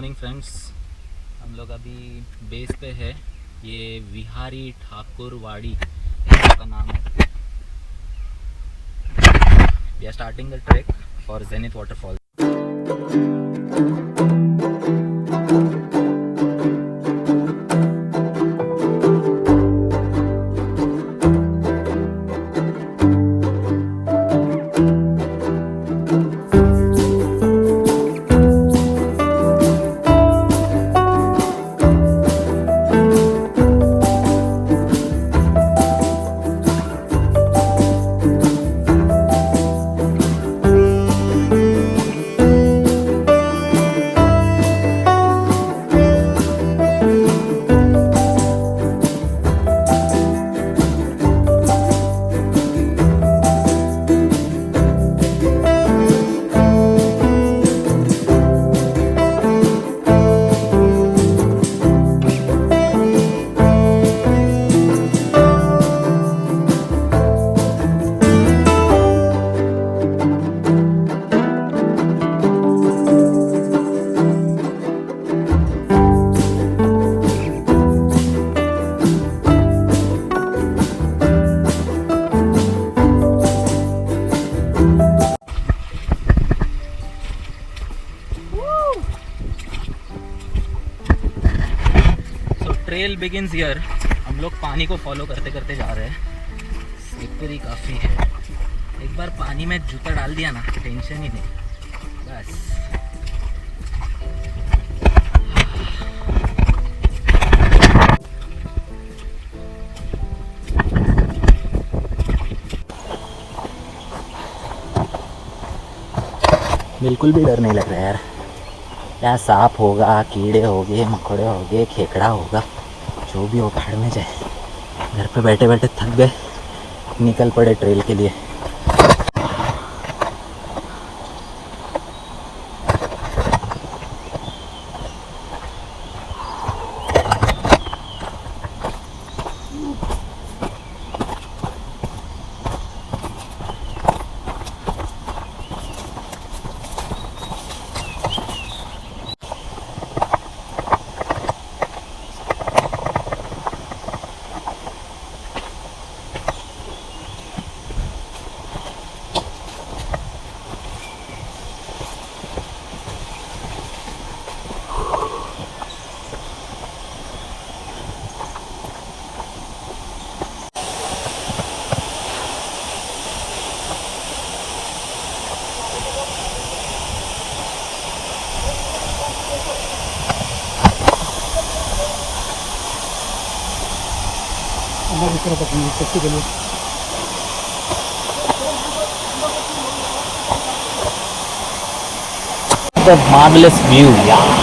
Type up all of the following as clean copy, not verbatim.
Morning friends, हम लोग अभी बेस पे है। ये विहारी ठाकुरवाड़ी का नाम है। We are starting the track for Zenith waterfall. Trail begins here. हम लोग पानी को फॉलो करते करते जा रहे हैं। स्लिपरी काफ़ी है। एक बार पानी में जूता डाल दिया ना, टेंशन ही नहीं। बस बिल्कुल भी डर नहीं लग रहा है यार। क्या सांप होगा, कीड़े होंगे, मकोड़े होंगे, खेकड़ा होगा, जो भी हो भाड़ में जाए। घर पे बैठे बैठे थक गए, निकल पड़े ट्रेल के लिए। The marvelous view, yeah.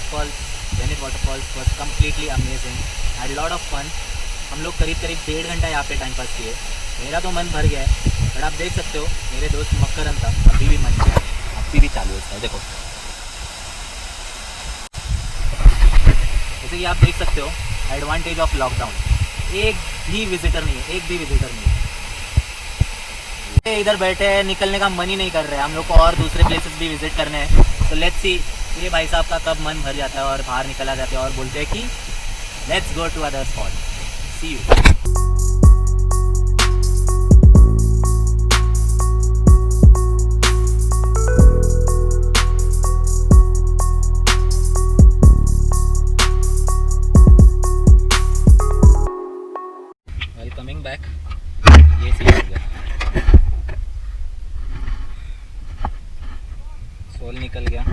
waterfall, Zenith Waterfall was completely amazing. Had a lot of fun. हम लोग करीब 1.5 घंटा यहाँ पे टाइम पास किए. मेरा तो मन भर गया है, बट आप देख सकते हो मेरे दोस्त मक्करन था अभी भी मन किया, अभी भी चालू है. देखो जैसे कि आप देख सकते हो एडवांटेज ऑफ लॉकडाउन, एक भी विजिटर नहीं है. इधर बैठे हैं, निकलने का मन ही नहीं कर रहे. हम लोग को और दूसरे प्लेसेस भी विजिट करने हैं. तो लेट्स सी ये भाई साहब का कब मन भर जाता है और बाहर निकल आ जाते हैं और बोलते हैं कि let's go to other spot. See you. Coming back ये सीन हो गया, सोल निकल गया.